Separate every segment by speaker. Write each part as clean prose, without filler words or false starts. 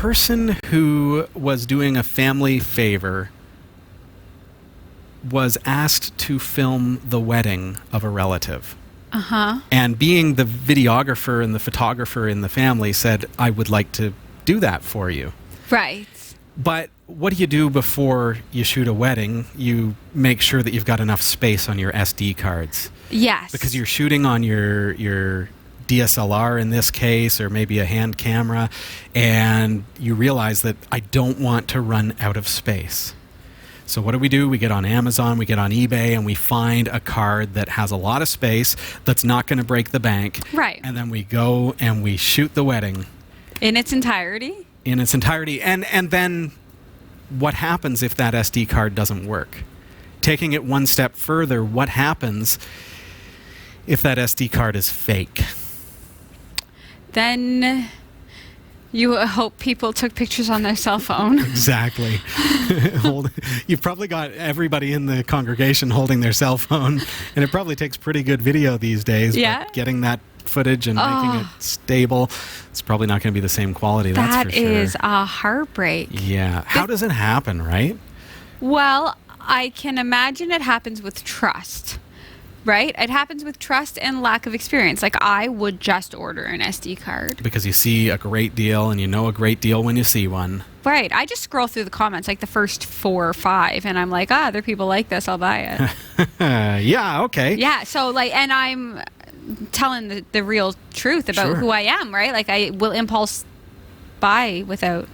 Speaker 1: person who was doing a family favor was asked to film the wedding of a relative.
Speaker 2: Uh-huh.
Speaker 1: And being the videographer and the photographer in the family said, I would like to do that for you.
Speaker 2: Right.
Speaker 1: But what do you do before you shoot a wedding? You make sure that you've got enough space on your SD cards.
Speaker 2: Yes.
Speaker 1: Because you're shooting on your DSLR in this case, or maybe a hand camera, and you realize that I don't want to run out of space. So what do? We get on Amazon, we get on eBay, and we find a card that has a lot of space that's not going to break the bank.
Speaker 2: Right.
Speaker 1: And then we go and we shoot the wedding.
Speaker 2: In its entirety?
Speaker 1: In its entirety. And then what happens if that SD card doesn't work? Taking it one step further, what happens if that SD card is fake?
Speaker 2: Then you hope people took pictures on their cell phone.
Speaker 1: Exactly. You've probably got everybody in the congregation holding their cell phone, and it probably takes pretty good video these days.
Speaker 2: Yeah.
Speaker 1: But getting that footage and making it stable, it's probably not going to be the same quality, that's for sure.
Speaker 2: That is a heartbreak.
Speaker 1: Yeah. How does it happen, right?
Speaker 2: Well, I can imagine it happens with trust. Right? It happens with trust and lack of experience. Like, I would just order an SD card.
Speaker 1: Because you see a great deal, and you know a great deal when you see one.
Speaker 2: Right. I just scroll through the comments, like the first 4 or 5, and I'm like, other people like this, I'll buy it.
Speaker 1: Yeah, okay.
Speaker 2: Yeah, so, like, and I'm telling the real truth about who I am, right? Like, I will impulse buy without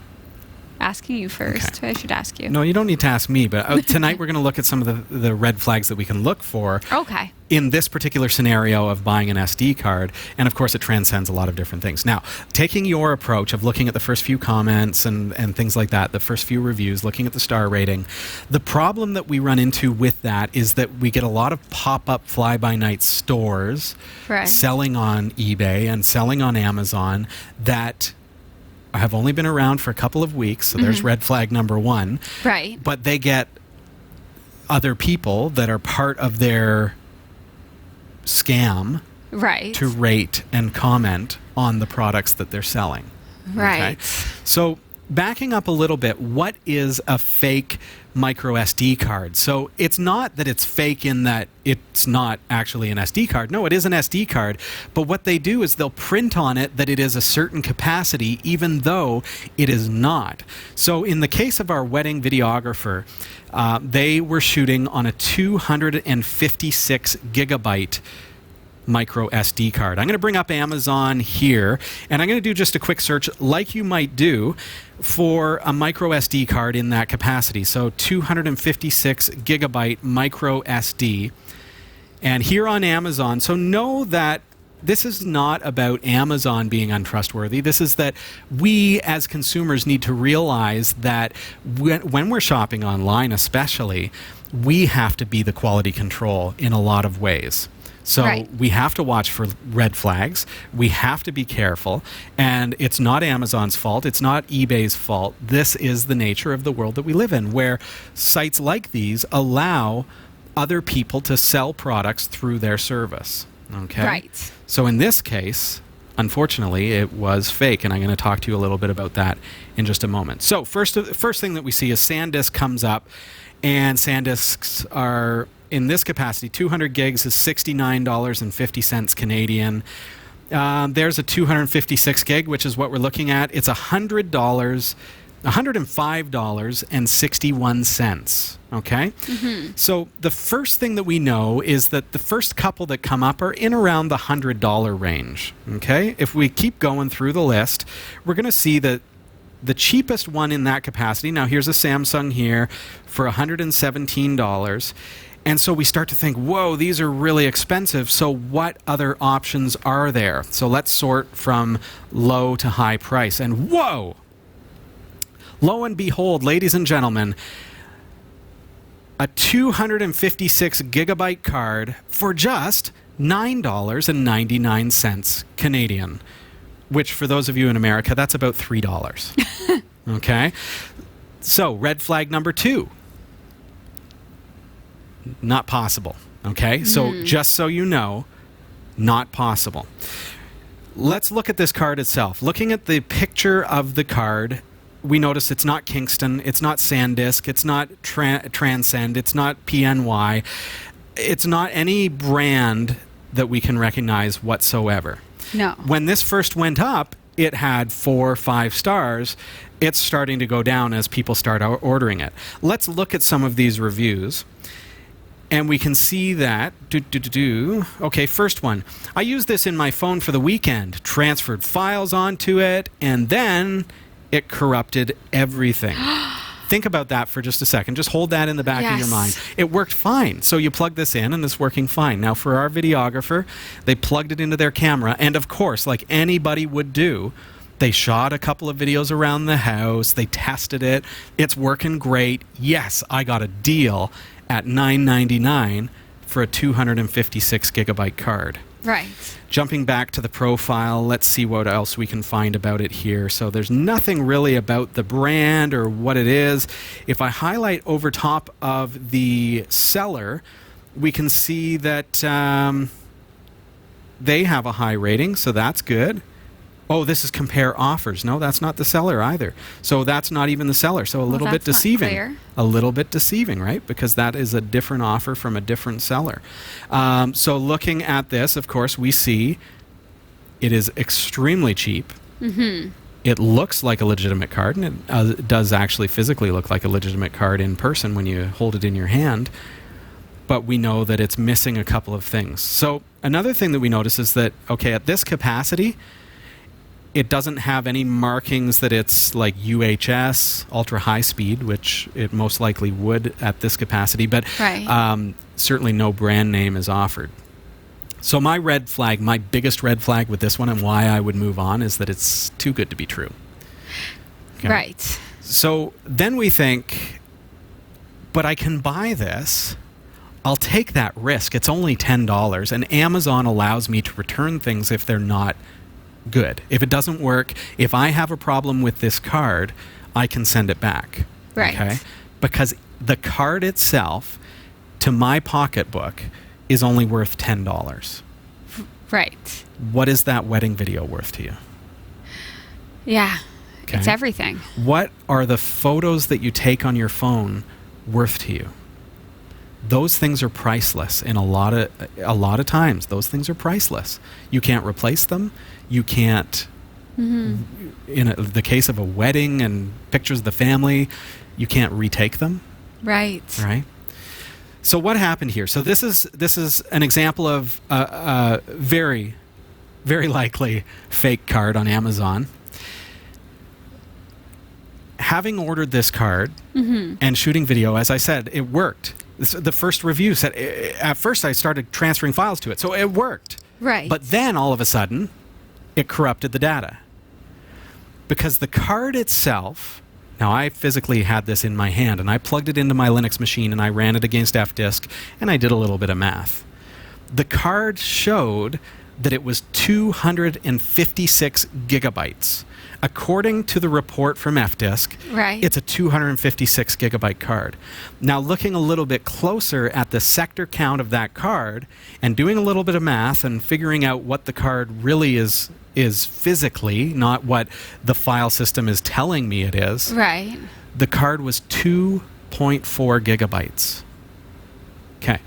Speaker 2: asking you first. Okay. I should ask you.
Speaker 1: No, you don't need to ask me, but tonight we're going to look at some of the red flags that we can look for.
Speaker 2: Okay.
Speaker 1: In this particular scenario of buying an SD card, and of course it transcends a lot of different things. Now, taking your approach of looking at the first few comments and things like that, the first few reviews, looking at the star rating, the problem that we run into with that is that we get a lot of pop-up fly-by-night stores selling on eBay and selling on Amazon that have only been around for a couple of weeks, so there's red flag number 1.
Speaker 2: Right.
Speaker 1: But they get other people that are part of their scam to rate and comment on the products that they're selling.
Speaker 2: Right.
Speaker 1: Okay? So backing up a little bit, what is a fake micro SD card? So it's not that it's fake in that it's not actually an SD card. No, it is an SD card. But what they do is they'll print on it that it is a certain capacity, even though it is not. So in the case of our wedding videographer, they were shooting on a 256 gigabyte micro SD card. I'm going to bring up Amazon here, and I'm going to do just a quick search like you might do for a micro SD card in that capacity. So 256 gigabyte micro SD. And here on Amazon, so know that this is not about Amazon being untrustworthy. This is that we as consumers need to realize that when we're shopping online especially, we have to be the quality control in a lot of ways. So we have to watch for red flags. We have to be careful. And it's not Amazon's fault. It's not eBay's fault. This is the nature of the world that we live in, where sites like these allow other people to sell products through their service. Okay?
Speaker 2: Right.
Speaker 1: So in this case, unfortunately, it was fake. And I'm going to talk to you a little bit about that in just a moment. So first thing that we see is SanDisk comes up. And SanDisks are, in this capacity, 200 gigs is $69.50 Canadian. There's a 256 gig, which is what we're looking at. It's $105.61. Okay? So the first thing that we know is that the first couple that come up are in around the $100 range. Okay? If we keep going through the list, we're going to see that the cheapest one in that capacity, now here's a Samsung here for $117. And so we start to think, whoa, these are really expensive. So what other options are there? So let's sort from low to high price. And whoa! Lo and behold, ladies and gentlemen, a 256 gigabyte card for just $9.99 Canadian. Which, for those of you in America, that's about $3. Okay? So, red flag number 2. Not possible. Okay? So, just so you know, not possible. Let's look at this card itself. Looking at the picture of the card, we notice it's not Kingston, it's not SanDisk, it's not Transcend, it's not PNY. It's not any brand that we can recognize whatsoever.
Speaker 2: No.
Speaker 1: When this first went up, it had 4 or 5 stars. It's starting to go down as people start ordering it. Let's look at some of these reviews. And we can see that, okay, first one. I used this in my phone for the weekend, transferred files onto it, and then it corrupted everything. Think about that for just a second. Just hold that in the back of your mind. It worked fine. So you plug this in and it's working fine. Now for our videographer, they plugged it into their camera. And of course, like anybody would do, they shot a couple of videos around the house. They tested it. It's working great. Yes, I got a deal at $9.99 for a 256 gigabyte card.
Speaker 2: Right.
Speaker 1: Jumping back to the profile, let's see what else we can find about it here. So there's nothing really about the brand or what it is. If I highlight over top of the seller, we can see that they have a high rating, so that's good. Oh, this is compare offers. No, that's not the seller either. So that's not even the seller. So a little bit deceiving. A little bit deceiving, right? Because that is a different offer from a different seller. So looking at this, of course, we see it is extremely cheap. Mm-hmm. It looks like a legitimate card, and it does actually physically look like a legitimate card in person when you hold it in your hand. But we know that it's missing a couple of things. So another thing that we notice is that, okay, at this capacity, it doesn't have any markings that it's like UHS, ultra high speed, which it most likely would at this capacity, but certainly no brand name is offered. So my red flag, my biggest red flag with this one and why I would move on is that it's too good to be true. Okay?
Speaker 2: Right.
Speaker 1: So then we think, but I can buy this. I'll take that risk. It's only $10, and Amazon allows me to return things if they're not good. If it doesn't work, if I have a problem with this card, I can send it back.
Speaker 2: Right.
Speaker 1: Okay? Because the card itself, to my pocketbook, is only worth $10.
Speaker 2: Right.
Speaker 1: What is that wedding video worth to you?
Speaker 2: Yeah.
Speaker 1: Okay?
Speaker 2: It's everything.
Speaker 1: What are the photos that you take on your phone worth to you? Those things are priceless, and a lot of times those things are priceless. You can't replace them. You can't, in the case of a wedding and pictures of the family, you can't retake them.
Speaker 2: Right.
Speaker 1: Right. So what happened here? So this is an example of a very, very likely fake card on Amazon. Having ordered this card and shooting video, as I said, it worked. The first review said, at first I started transferring files to it, so it worked.
Speaker 2: Right.
Speaker 1: But then all of a sudden, it corrupted the data. Because the card itself, now I physically had this in my hand, and I plugged it into my Linux machine, and I ran it against fdisk, and I did a little bit of math. The card showed that it was 256 gigabytes. According to the report from fdisk, it's a 256 gigabyte card. Now, looking a little bit closer at the sector count of that card and doing a little bit of math and figuring out what the card really is physically, not what the file system is telling me it is.
Speaker 2: Right.
Speaker 1: The card was 2.4 gigabytes. Okay.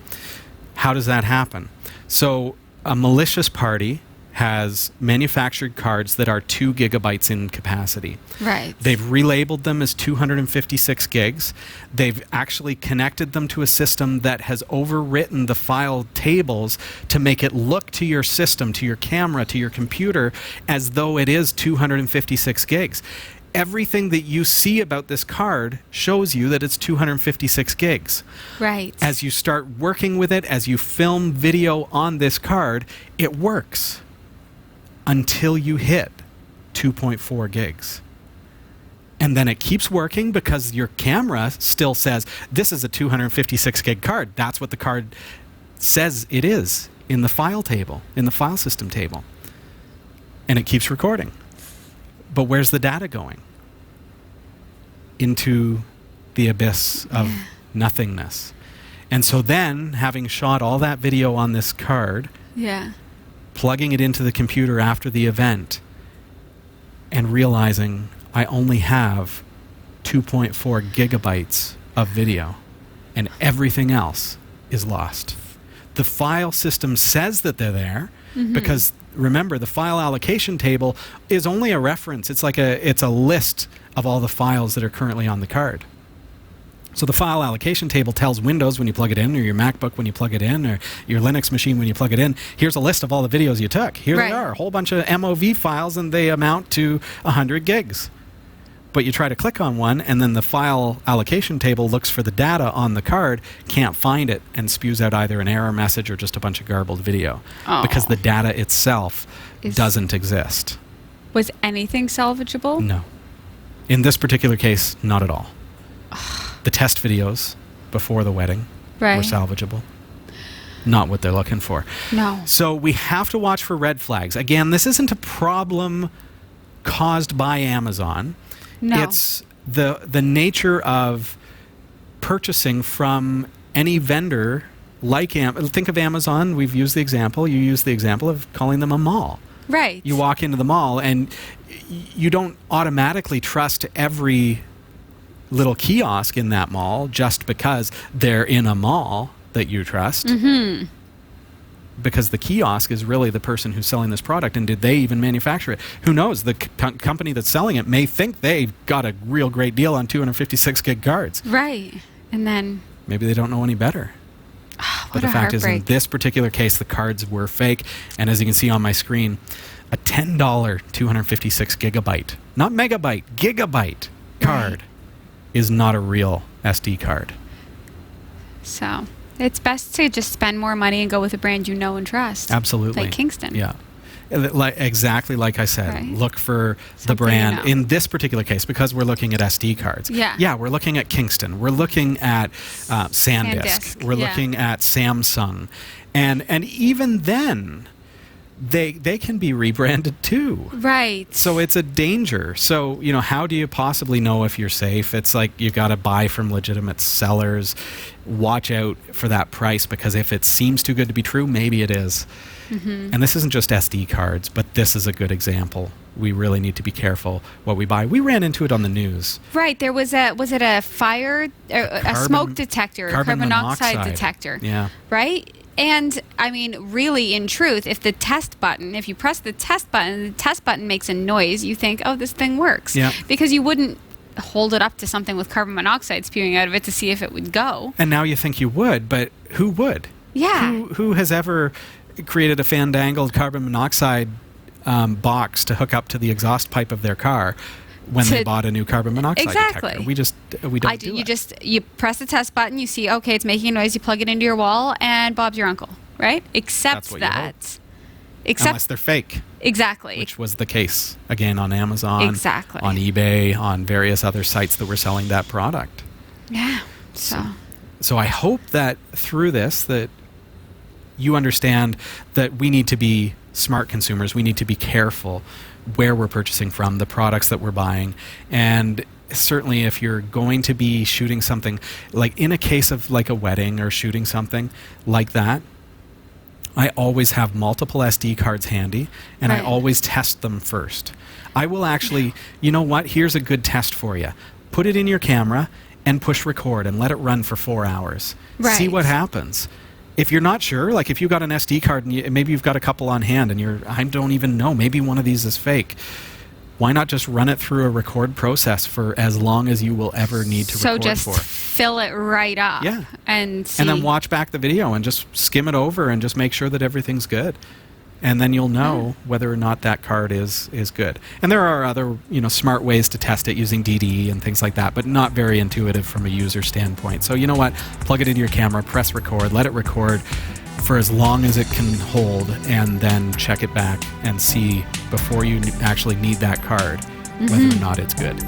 Speaker 1: How does that happen? So a malicious party has manufactured cards that are 2 gigabytes in capacity.
Speaker 2: Right.
Speaker 1: They've relabeled them as 256 gigs. They've actually connected them to a system that has overwritten the file tables to make it look to your system, to your camera, to your computer, as though it is 256 gigs. Everything that you see about this card shows you that it's 256 gigs.
Speaker 2: Right.
Speaker 1: As you start working with it, as you film video on this card, it works. Until you hit 2.4 gigs. And then it keeps working because your camera still says, this is a 256 gig card. That's what the card says it is in the file table, in the file system table. And it keeps recording. But where's the data going? Into the abyss of nothingness. And so then, having shot all that video on this card, plugging it into the computer after the event and realizing I only have 2.4 gigabytes of video, and everything else is lost. The file system says that they're there because, remember, the file allocation table is only a reference. It's a list of all the files that are currently on the card. So the file allocation table tells Windows when you plug it in, or your MacBook when you plug it in, or your Linux machine when you plug it in, here's a list of all the videos you took. Here they are, a whole bunch of MOV files, and they amount to 100 gigs. But you try to click on one, and then the file allocation table looks for the data on the card, can't find it, and spews out either an error message or just a bunch of garbled video. Because the data itself doesn't exist.
Speaker 2: Was anything salvageable?
Speaker 1: No. In this particular case, not at all. The test videos before the wedding were salvageable. Not what they're looking for.
Speaker 2: No.
Speaker 1: So we have to watch for red flags. Again, this isn't a problem caused by Amazon.
Speaker 2: No.
Speaker 1: It's the nature of purchasing from any vendor like think of Amazon. We've used the example. You use the example of calling them a mall.
Speaker 2: Right.
Speaker 1: You walk into the mall and you don't automatically trust every little kiosk in that mall just because they're in a mall that you trust. Because the kiosk is really the person who's selling this product, and did they even manufacture it? Who knows? The company that's selling it may think they've got a real great deal on 256 gig cards.
Speaker 2: Right. And then
Speaker 1: maybe they don't know any better. But the fact is, in this particular case, the cards were fake. And as you can see on my screen, a $10 256 gigabyte, not megabyte, gigabyte card is not a real SD card.
Speaker 2: So it's best to just spend more money and go with a brand you know and trust.
Speaker 1: Absolutely.
Speaker 2: Like Kingston.
Speaker 1: Yeah. Exactly like I said, look for the brand in this particular case, because we're looking at SD cards. Yeah, we're looking at Kingston. We're looking at SanDisk. We're looking at Samsung. And even then, they can be rebranded too.
Speaker 2: Right.
Speaker 1: So it's a danger. So, how do you possibly know if you're safe? It's like you got to buy from legitimate sellers. Watch out for that price, because if it seems too good to be true, maybe it is. And this isn't just SD cards, but this is a good example. We really need to be careful what we buy. We ran into it on the news.
Speaker 2: Right. There was was it a fire, a smoke detector,
Speaker 1: carbon
Speaker 2: monoxide
Speaker 1: monoxide
Speaker 2: detector?
Speaker 1: Yeah.
Speaker 2: Right? And, I mean, really, in truth, if you press the test button makes a noise, you think, oh, this thing works.
Speaker 1: Yeah.
Speaker 2: Because you wouldn't hold it up to something with carbon monoxide spewing out of it to see if it would go.
Speaker 1: And now you think you would, but who would?
Speaker 2: Yeah.
Speaker 1: Who has ever created a fandangled carbon monoxide box to hook up to the exhaust pipe of their car when they bought a new carbon monoxide detector? We don't do it.
Speaker 2: You press the test button, you see, okay, it's making a noise, you plug it into your wall, and Bob's your uncle, right? Except that.
Speaker 1: Unless they're fake.
Speaker 2: Exactly.
Speaker 1: Which was the case, again, on Amazon,
Speaker 2: exactly,
Speaker 1: on eBay, on various other sites that were selling that product.
Speaker 2: Yeah.
Speaker 1: So I hope that through this that you understand that we need to be smart consumers. We need to be careful where we're purchasing from, the products that we're buying. And certainly if you're going to be shooting something, like in a case of like a wedding or shooting something like that, I always have multiple SD cards handy, and I always test them first. I will actually, you know what, here's a good test for you. Put it in your camera and push record and let it run for 4 hours. See what happens. If you're not sure, like if you've got an SD card and maybe you've got a couple on hand and I don't even know, maybe one of these is fake. Why not just run it through a record process for as long as you will ever need to record for?
Speaker 2: So just fill it right up.
Speaker 1: Yeah.
Speaker 2: And
Speaker 1: then watch back the video and just skim it over and just make sure that everything's good. And then you'll know whether or not that card is good. And there are other, smart ways to test it using DDE and things like that, but not very intuitive from a user standpoint. So you know what? Plug it into your camera, press record, let it record for as long as it can hold, and then check it back and see before you actually need that card whether or not it's good.